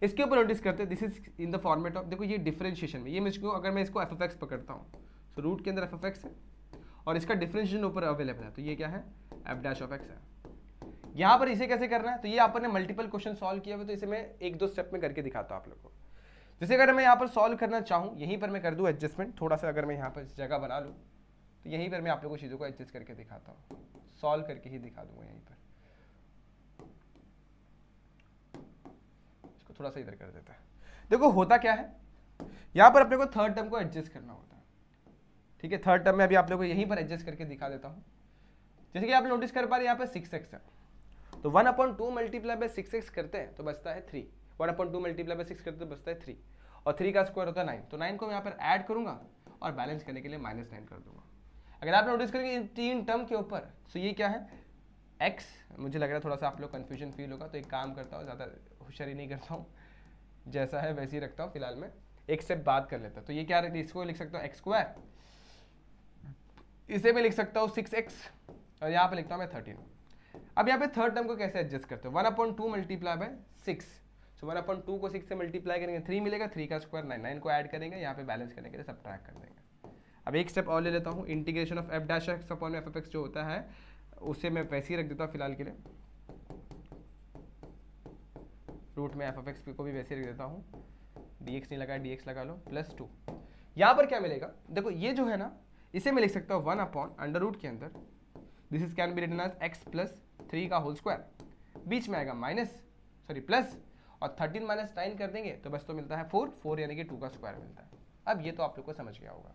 इसके ऊपर नोटिस करते हैं, this is in the format of, देखो ये डिफरेंशिएशन में, ये मुझको अगर मैं इसको f(x) पकड़ता हूँ, तो रूट के अंदर f(x) है और इसका डिफरेंशिएशन ऊपर अवेलेबल है, तो ये क्या है, f'(x) है। यहाँ पर इसे कैसे करना है, तो ये अपन ने मल्टीपल क्वेश्चन सॉल्व किया हुआ, तो इसे मैं 1-2 स्टेप में करके दिखाता हूँ आप लोग को। जैसे अगर मैं यहाँ पर सॉल्व करना चाहूँ, यहीं पर मैं कर दूँ एडजस्टमेंट थोड़ा सा, अगर मैं यहाँ पर जगह बना लूँ तो यहीं पर मैं आप लोगों को चीज़ों को एडजस्ट करके दिखाता हूँ, सॉल्व करके ही दिखा दूंगा। यहीं पर इसको थोड़ा सा इधर कर देता है। देखो होता क्या है, यहाँ पर अपने को थर्ड टर्म को एडजस्ट करना होता है, ठीक है। थर्ड टर्म में अभी आप लोगों को यहीं पर एडजस्ट करके दिखा देता हूँ। जैसे कि आप नोटिस कर पा रहे हैं यहाँ पर 6x है, तो 1/2 मल्टीप्लाई बाय 6x करते हैं तो बचता है 3, 1/2 मल्टीप्लाई बाय 6 करते हैं तो बचता है 3, और 3 का स्क्वायर होता है 9, तो 9 को मैं यहाँ पर ऐड करूंगा और बैलेंस करने के लिए -9 कर दूंगा। अगर आप नोटिस करेंगे इन 3 टर्म के ऊपर, तो ये क्या है, x, मुझे लग रहा है थोड़ा सा आप लोग कन्फ्यूजन फील होगा, तो एक काम करता हूँ, ज़्यादा होशियारी नहीं करता हूँ, जैसा है वैसे ही रखता हूँ। फिलहाल में एक स्टेप बात कर लेता हूँ, तो ये क्या है, इसको लिख सकता हूँ एक्स स्क्वायर, इसे मैं लिख सकता हूँ 6x, और यहाँ पे लिखता हूँ मैं 13। अब यहाँ पे थर्ड टर्म को कैसे एडजस्ट करते हो, 1/2 मल्टीप्लाई बाय 6, सो 1/2 को 6 से मल्टीप्लाई करेंगे 3 मिलेगा, 3 का स्क्वायर 9, 9 को ऐड करेंगे, यहाँ पे बैलेंस करने के लिए सब्ट्रैक्ट कर देंगे। अब एक स्टेप और ले लेता हूँ, integration of f'(x) upon f(x) जो होता है उसे मैं वैसे ही रख देता हूँ फिलहाल के लिए, रूट में f(x) को भी वैसे ही रख देता हूँ, dx नहीं लगा, dx लगा लो, प्लस 2। यहाँ पर क्या मिलेगा, देखो ये जो है ना, इसे मैं लिख सकता हूँ 1/√, के अंदर this is can be written as x plus 3 का होल स्क्वायर, बीच में आएगा प्लस, और 13 - 9 कर देंगे तो बस तो मिलता है 4 यानी कि 2 का स्क्वायर मिलता है। अब ये तो आप लोग को समझ गया होगा।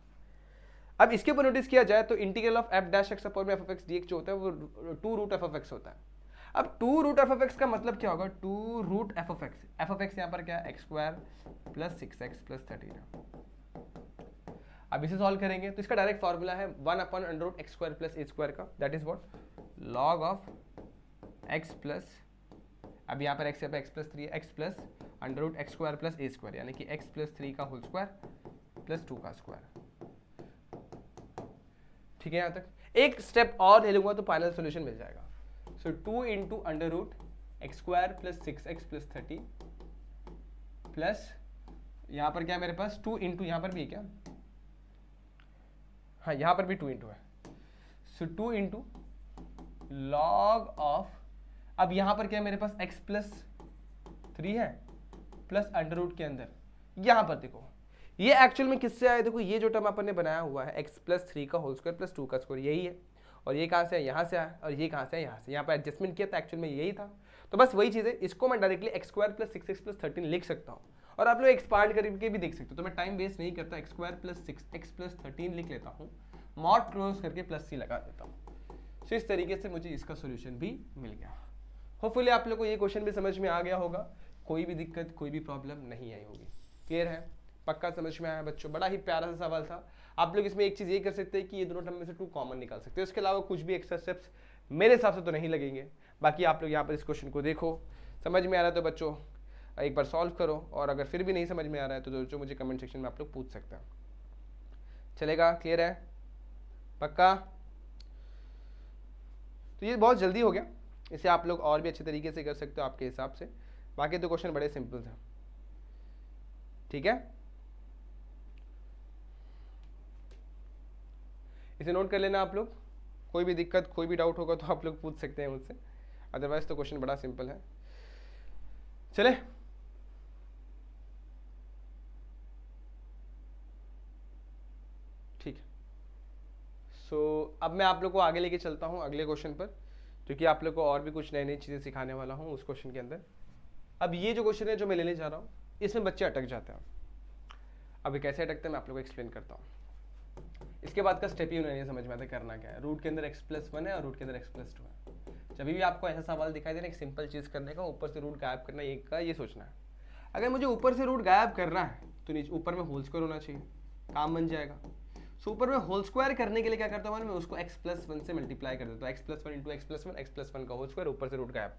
अब इसके ऊपर नोटिस किया जाए तो integral of f'(x) upon f(x) dx जो होता है वो 2√f(x) होता है। अब 2√f(x) का मतलब क्या होगा, 2√f(x), f(x) यहाँ पर क्या है, x square plus 6x plus 13 है। अब इसे सॉल्व करेंगे तो इसका डायरेक्ट फॉर्मूला है 1/√x² प्लस a² का, that is what, log of x plus, अब यहाँ पर x है x प्लस 3 है, x plus √x² plus a², यानी कि x प्लस 3 का होल स्क्वायर प्लस 2 का स्क्वायर। ठीक है, यहाँ तक एक स्टेप और ले लूंगा तो फाइनल सोल्यूशन मिल जाएगा। सो 2 into √x² plus 6x plus 30 plus यहाँ पर क्या है मेरे पास 2 इंटू, यहाँ पर भी है क्या, हाँ यहाँ पर भी 2 इंटू है, सो 2 इंटू लॉग ऑफ, अब यहाँ पर क्या है मेरे पास x प्लस 3 है प्लस अंडर रूट के अंदर, यहाँ पर देखो ये एक्चुअल में किससे आया, देखो ये जो टर्म अपन ने बनाया हुआ है x प्लस 3 का होल स्क्वायर प्लस 2 का स्क्वायर, यही है, और ये कहाँ से है, यहाँ से आया, और ये कहाँ से है, यहाँ से, यहाँ पर एडजस्टमेंट किया था, एक्चुअल में यही था। तो बस वही चीज़ है, इसको मैं directly x² plus 6x plus 13 लिख सकता हूँ, और आप लोग एक्सपांड करके भी देख सकते हो, तो मैं टाइम वेस्ट नहीं करता, x² प्लस 6x प्लस 13 लिख लेता हूँ, मॉड क्लोज करके प्लस सी लगा देता हूँ। सो इस तरीके से मुझे इसका सोल्यूशन भी मिल गया। होपफुली आप लोग को ये क्वेश्चन भी समझ में आ गया होगा, कोई भी दिक्कत कोई भी प्रॉब्लम नहीं आई होगी। क्लियर है, पक्का समझ में आया बच्चों? बड़ा ही प्यारा सा सवाल था। आप लोग इसमें एक चीज़ ये कर सकते हैं कि ये दोनों टर्म में से 2 कॉमन निकाल सकते हैं, उसके अलावा कुछ भी एक्स्ट्रा स्टेप्स मेरे हिसाब से तो नहीं लगेंगे। बाकी आप लोग यहाँ पर इस क्वेश्चन को देखो, समझ में आ रहा है तो बच्चों एक बार सॉल्व करो, और अगर फिर भी नहीं समझ में आ रहा है तो जो मुझे कमेंट सेक्शन में आप लोग पूछ सकते हैं। चलेगा? क्लियर है, पक्का? तो ये बहुत जल्दी हो गया, इसे आप लोग और भी अच्छे तरीके से कर सकते हो आपके हिसाब से। बाकी तो क्वेश्चन बड़े सिंपल थे, ठीक है? इसे नोट कर लेना आप लोग, कोई भी दिक्कत कोई भी डाउट होगा तो आप लोग पूछ सकते हैं मुझसे, अदरवाइज तो क्वेश्चन बड़ा सिंपल है। चले, ठीक है। सो अब मैं आप लोग को आगे लेके चलता हूँ अगले क्वेश्चन पर, क्योंकि आप लोग को और भी कुछ नई नई चीज़ें सिखाने वाला हूँ उस क्वेश्चन के अंदर। अब ये जो क्वेश्चन है जो मैं लेने जा रहा हूँ, इसमें बच्चे अटक जाते हैं। अब ये कैसे अटकते हैं मैं आप लोग को एक्सप्लेन करता हूँ। इसके बाद का स्टेप ही उन्हें नहीं समझ में आता करना क्या है। रूट के अंदर x+1 है और रूट के अंदर x+2 है। जब भी आपको ऐसा सवाल दिखाई दे ना एक सिंपल चीज़ करने का, ऊपर से रूट गायब करना एक का, ये सोचना है अगर मुझे ऊपर से रूट गायब करना है तो नीचे ऊपर में होल स्क्वायर होना चाहिए, काम बन जाएगा। सो ऊपर में होल स्क्वायर करने के लिए क्या करता हूँ मैं उसको x+1 से मल्टीप्लाई कर देता हूँ, x+1 इंटू x+1 का होल स्क्वायर, ऊपर से रूट गायब।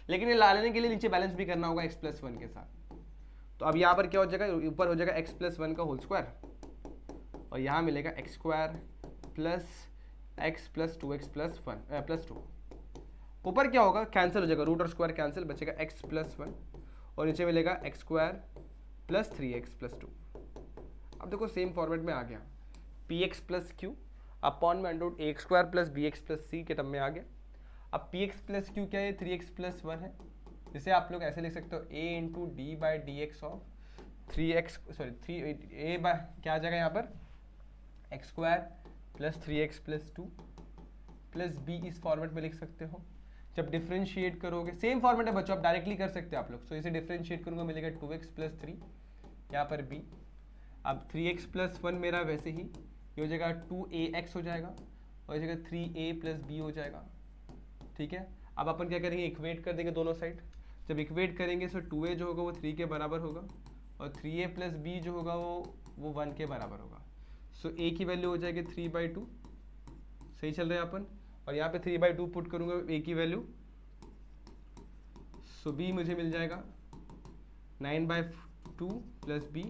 लेकिन ये ला लेने के लिए नीचे बैलेंस भी करना होगा x+1 के साथ। तो अब यहाँ पर क्या हो जाएगा, ऊपर हो जाएगा x+1 का होल स्क्वायर, और यहाँ मिलेगा x square plus x plus 2x plus 1 plus 2। ऊपर क्या होगा, कैंसिल हो जाएगा, रूट और स्क्वायर कैंसिल, बचेगा x+1, और नीचे मिलेगा x square plus 3x plus 2। अब देखो सेम फॉर्मेट में आ गया, px प्लस q अपॉन में under root a square plus bx plus c के टर्म में आ गया। अब px प्लस q क्या है, 3x प्लस 1 है, जिसे आप लोग ऐसे लिख सकते हो a into d by D x of 3x, sorry 3 a by क्या आ जाएगा यहाँ पर x square plus 3x plus 2 plus b इस फॉर्मेट में लिख सकते हो। जब डिफ्रेंशिएट करोगे, सेम फॉर्मेट है बच्चों, आप डायरेक्टली कर सकते हो आप लोग। सो इसे डिफ्रेंशिएट करूंगा, मिलेगा 2x प्लस 3, यहाँ पर b। अब 3x प्लस 1 मेरा वैसे ही ये हो जाएगा 2ax हो जाएगा, और जगह 3a प्लस b हो जाएगा, ठीक है। अब अपन क्या करेंगे, इक्वेट कर देंगे दोनों साइड। जब इक्वेट करेंगे तो 2a जो होगा वो 3 के बराबर होगा, और 3a प्लस b जो होगा वो 1 के बराबर होगा। सो a की वैल्यू हो जाएगी 3/2, सही चल रहे हैं अपन। और यहाँ पे 3/2 पुट करूँगा a की वैल्यू, सो b मुझे मिल जाएगा 9/2 प्लस b।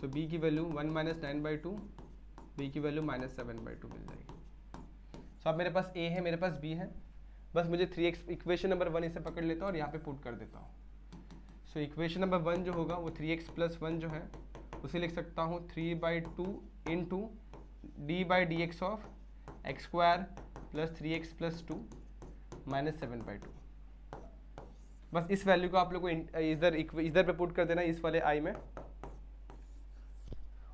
सो b की वैल्यू 1 माइनस 9/2, b की वैल्यू -7/2 मिल जाएगी। सो अब मेरे पास a है, मेरे पास b है, बस मुझे 3x इक्वेशन नंबर 1 इसे पकड़ लेता हूँ और यहाँ पे पुट कर देता हूँ। सो इक्वेशन नंबर 1 जो होगा वो 3x प्लस 1 जो है उसे लिख सकता हूँ 3/2 into d by D x of x square plus 3x plus 2 minus 7/2। बस इस वैल्यू को आप लोग को इधर पे पुट कर देना, इस वाले आई में,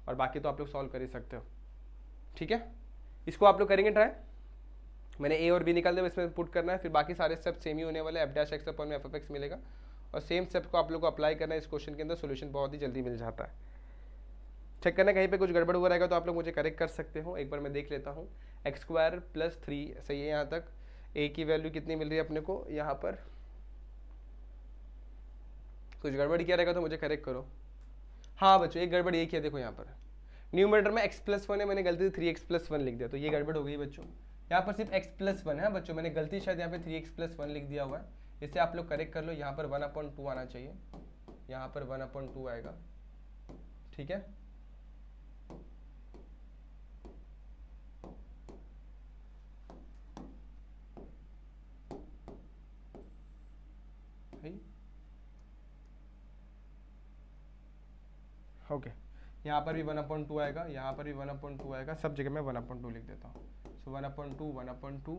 और बाकी तो आप लोग सॉल्व कर ही सकते हो, ठीक है। इसको आप लोग करेंगे ट्राई, मैंने a और b निकाल दिया, इसमें पुट करना है, फिर बाकी सारे स्टेप सेम ही होने वाले, f डैश एक्स अपॉन में f ऑफ एक्स मिलेगा, और सेम स्टेप को आप लोग को अप्लाई करना है इस क्वेश्चन के अंदर, सॉल्यूशन बहुत ही जल्दी मिल जाता है। चेक करना कहीं पे कुछ गड़बड़ हुआ रहेगा तो आप लोग मुझे करेक्ट कर सकते हो। एक बार मैं देख लेता हूँ, एक्स स्क्वायर प्लस 3 सही है यहाँ तक। a की वैल्यू कितनी मिल रही है अपने को, यहाँ पर कुछ गड़बड़ किया रहेगा तो मुझे करेक्ट करो। हाँ बच्चों, एक गड़बड़ ये किया, देखो यहाँ पर न्यूमरेटर में x+1 है, मैंने गलती से 3x+1 लिख दिया, तो ये गड़बड़ हो गई बच्चों। यहाँ पर सिर्फ x+1 है बच्चों, मैंने गलती शायद यहाँ पे 3x+1 लिख दिया हुआ है, इसे आप लोग करेक्ट कर लो। यहाँ पर 1/2 आना चाहिए, यहाँ पर 1/2 आएगा, ठीक है। ओके, यहाँ पर भी 1/2 आएगा, यहाँ पर भी 1/2 आएगा, सब जगह मैं 1/2 लिख देता हूँ। सो 1/2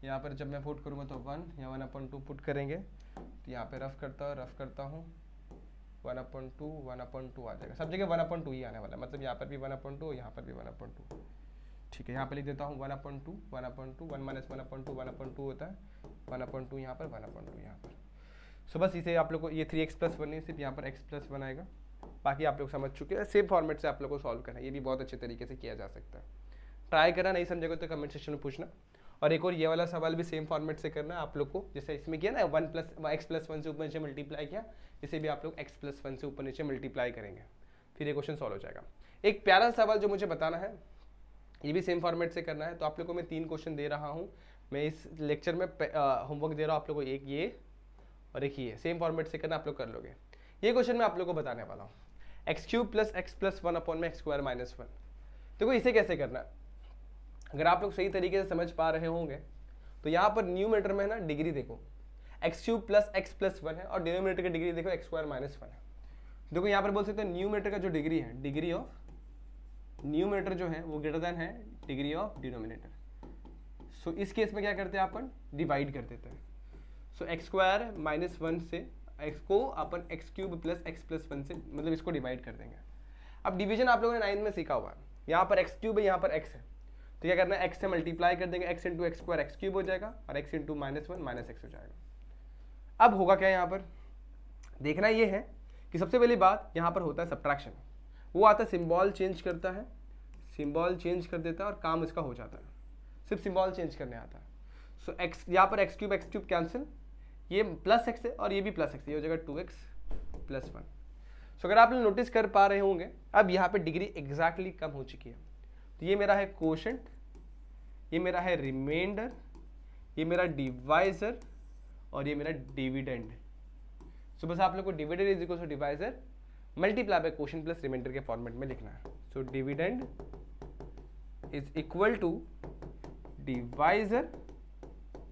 यहाँ पर जब मैं पुट करूँगा तो 1, यहाँ 1/2 पुट करेंगे, तो यहाँ पे रफ करता हूँ 1/2 आ जाएगा, सब जगह 1/2 ही आने वाला है, मतलब यहाँ पर भी 1/2, यहाँ पर भी 1/2, ठीक है। यहाँ पे लिख देता हूँ 1/2, 1 माइनस 1/2 1/2 होता है, 1/2 यहाँ पर 1/2 यहाँ पर। सो बस इसे आप लोग को ये 3x+1 नहीं, सिर्फ यहाँ पर x+1 आएगा, बाकी आप लोग समझ चुके हैं। सेम फॉर्मेट से आप लोग को सॉल्व करना है, ये भी बहुत अच्छे तरीके से किया जा सकता है। ट्राई करना, नहीं समझेगा तो कमेंट सेक्शन में पूछना। और एक और ये वाला सवाल भी सेम फॉर्मेट से करना है आप लोग को, जैसे इसमें किया ना 1+x+1 से ऊपर नीचे मल्टीप्लाई किया, इसे भी आप लोग x+1 से ऊपर नीचे मल्टीप्लाई करेंगे, फिर ये क्वेश्चन सॉल्व हो जाएगा। एक प्यारा सवाल जो मुझे बताना है, ये भी सेम फॉर्मेट से करना है। तो आप लोगों को मैं 3 क्वेश्चन दे रहा हूँ, मैं इस लेक्चर में होमवर्क दे रहा हूँ आप लोगों को, एक ये और एक ये, सेम फॉर्मेट से करना, आप लोग कर लोगे। ये क्वेश्चन मैं आप लोग को बताने वाला हूँ, x³ + x+1 अपॉन में x² - 1। देखो इसे कैसे करना है, अगर आप लोग सही तरीके से समझ पा रहे होंगे तो यहाँ पर न्यूमरेटर में ना डिग्री देखो x³ + x+1 है और डिनोमिनेटर की डिग्री देखो x² - 1 है। देखो यहाँ पर बोल सकते हैं न्यूमरेटर का जो डिग्री है, डिग्री ऑफ न्यूमरेटर जो है वो ग्रेटर देन है डिग्री ऑफ डिनोमिनेटर। सो इस केस में क्या करते हैं अपन, डिवाइड कर देते हैं। सो x² - 1 से x को अपन x³ + x+1 से मतलब इसको डिवाइड कर देंगे। अब डिवीजन आप लोगों ने 9 में सीखा हुआ है, यहाँ पर x³ है, यहाँ पर x है, तो क्या करना है x से मल्टीप्लाई कर देंगे, x × x² x³ हो जाएगा और x × -1 -x हो जाएगा। अब होगा क्या, यहाँ पर देखना ये है कि सबसे पहली बात यहाँ पर होता है सब्ट्रैक्शन, वो आता है सिंबल चेंज करता है, सिंबल चेंज कर देता है और काम इसका हो जाता है, सिर्फ सिंबल चेंज करने आता है। सो x यहाँ पर x³ कैंसिल, ये +x है और ये भी +x है, ये हो जाएगा 2x + 1। सो अगर आप लोग नोटिस कर पा रहे होंगे अब यहाँ पे डिग्री एग्जैक्टली कम हो चुकी है। तो ये मेरा है कोशेंट, ये मेरा है रिमाइंडर, ये मेरा डिवाइजर और ये मेरा डिविडेंड। सो बस आप लोग को dividend = divisor multiply by quotient plus remainder के फॉर्मेट में लिखना है। So dividend = divisor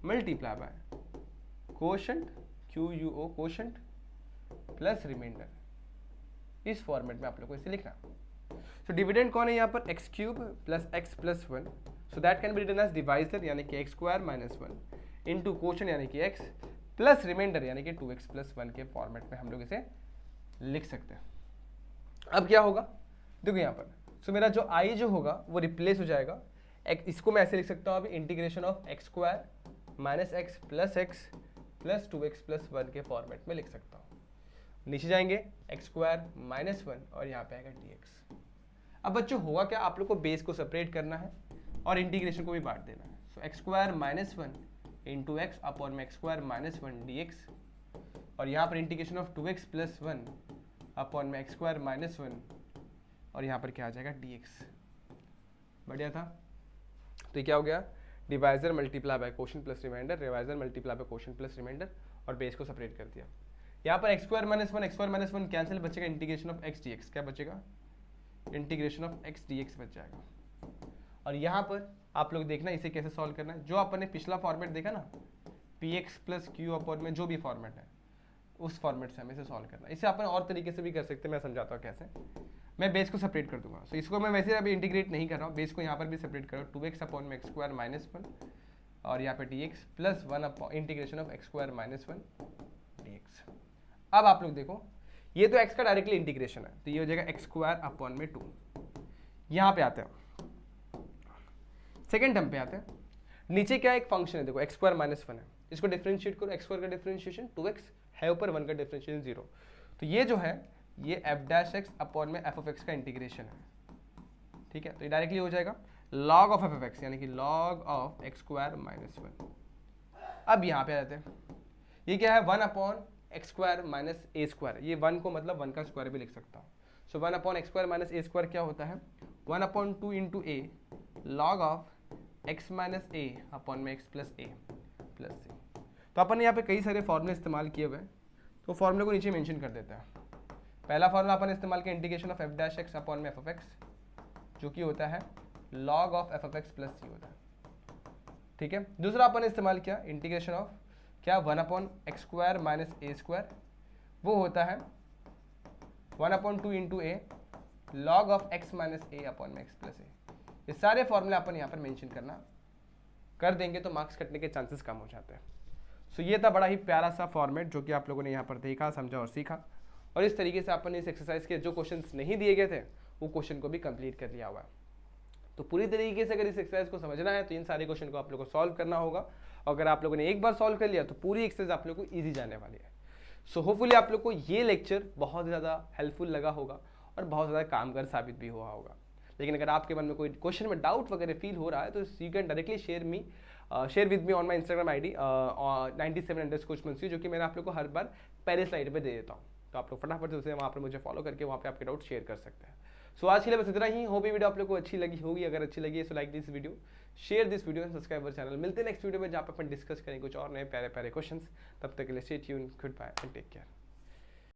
multiply by quotient QUO quotient plus remainder, इस फॉर्मेट में आप लोग को इसे लिखना। सो डिविडेंड कौन है यहाँ पर, x³ + x+1, so that can be written as divisor यानी कि x² - 1 इंटू कोशेंट यानी कि x प्लस रिमाइंडर यानी कि 2x + 1 के फॉर्मेट में हम लोग इसे लिख सकते हैं। अब क्या होगा, देखो यहाँ पर सो मेरा जो i जो होगा वो रिप्लेस हो जाएगा, इसको मैं ऐसे लिख सकता हूँ अभी, integration of x² - x + x plus 2x + 1 के फॉर्मेट में लिख सकता हूँ। नीचे जाएंगे x² - 1 और यहाँ पे आएगा dx। अब बच्चों होगा क्या, आप लोग को बेस को सेपरेट करना है और इंटीग्रेशन को भी बांट देना है। सो x² - 1 इंटू x अपॉन में x² - 1 dx और यहाँ पर इंटीग्रेशन ऑफ 2x + 1 अपॉन में x² - 1 और यहाँ पर क्या आ जाएगा dx। बढ़िया था। तो ये क्या हो गया, divisor multiply by quotient plus remainder, divisor multiply by quotient plus remainder और बेस को सेपरेट कर दिया। यहाँ पर x² - 1 कैंसिल, बचेगा इंटीग्रेशन ऑफ x dx, क्या बचेगा, इंटीग्रेशन ऑफ x dx बच जाएगा। और यहाँ पर आप लोग देखना इसे कैसे सॉल्व करना है, जो अपन ने पिछला फॉर्मेट देखा ना px + q अपॉन में जो भी फॉर्मेट है उस फॉर्मेट से हमें इसे सॉल्व करना है। इसे अपन और तरीके से भी कर सकते हैं, मैं समझाता हूँ कैसे। मैं बेस को सेपरेट कर दूंगा, सो इसको मैं वैसे अभी इंटीग्रेट नहीं कर रहा हूँ, बेस को यहाँ पर भी सेपरेट करो, 2x अपॉन में x² - 1 और यहाँ पे dx plus 1 integration of x² - 1 dx। अब आप लोग देखो ये तो x का डायरेक्टली इंटीग्रेशन है, तो ये हो जाएगा x² अपॉन में 2। यहाँ पे आते हैं सेकेंड टर्म पे आते हैं, नीचे क्या एक फंक्शन है देखो x² - 1 है, इसको डिफरेंशिएट करो, x² का डिफरेंशिएशन 2x है, ऊपर 1 का डिफरेंशिएशन 0, तो ये जो है ये f' अपॉन में f(x) का इंटीग्रेशन है, ठीक है। तो ये डायरेक्टली हो जाएगा log ऑफ f(x) यानी कि log ऑफ x² - 1। अब यहाँ पे आ जाते हैं, ये क्या है 1 अपॉन x² - a², ये 1 को मतलब 1 का स्क्वायर भी लिख सकता हूँ। सो 1 अपॉन x² - a² क्या होता है, 1/2 into a log of x - a upon में x + a + c। तो अपन ने यहाँ पे कई सारे फॉर्मूले इस्तेमाल किए हुए हैं, तो फॉर्मूले को नीचे मेंशन कर देते हैं। पहला फॉर्मूला अपन इस्तेमाल किया इंटीग्रेशन ऑफ f' अपॉन में f(x), जो कि होता है log ऑफ f(x) + c होता है, ठीक है। दूसरा अपन ने इस्तेमाल किया इंटीग्रेशन ऑफ क्या 1 अपॉन x² - a², वो होता है 1/2 into a log of x - a upon में x + a। ये सारे फॉर्मूले अपन यहाँ पर मेंशन करना कर देंगे तो मार्क्स कटने के चांसेस कम हो जाते हैं। सो ये था बड़ा ही प्यारा सा फॉर्मेट जो कि आप लोगों ने यहाँ पर देखा, समझा और सीखा, और इस तरीके से अपन ने इस एक्सरसाइज के जो क्वेश्चंस नहीं दिए गए थे वो क्वेश्चन को भी कंप्लीट कर लिया हुआ है। तो पूरी तरीके से अगर इस एक्सरसाइज को समझना है तो इन सारे क्वेश्चन को आप लोगों को सॉल्व करना होगा, और अगर आप लोगों ने एक बार सॉल्व कर लिया तो पूरी एक्सरसाइज आप लोगों को ईजी जाने वाली है। सो होपफुली आप लोग को ये लेक्चर बहुत ज़्यादा हेल्पफुल लगा होगा और बहुत ज़्यादा कामगार साबित भी हुआ होगा। लेकिन अगर आपके मन में कोई क्वेश्चन में डाउट वगैरह फील हो रहा है तो you can directly share with me on my Instagram ID 97_coach जो कि मैंने आप लोग को हर बार पहले स्लाइड पे दे देता हूँ। तो आप लोग फटाफट से उसे वहाँ पर मुझे फॉलो करके वहाँ पे आपके डाउट शेयर कर सकते हैं। सो आज के लिए बस इतना ही। होप ये वीडियो आप लोग को अच्छी लगी होगी। अगर अच्छी लगी है so like this video, share this video and subscribe our channel. मिलते हैं नेक्स्ट वीडियो में जहाँ पे अपन डिस्कस करेंगे कुछ और नए प्यारे प्यारे क्वेश्चंस। तब तक के लिए stay tuned, goodbye and take care.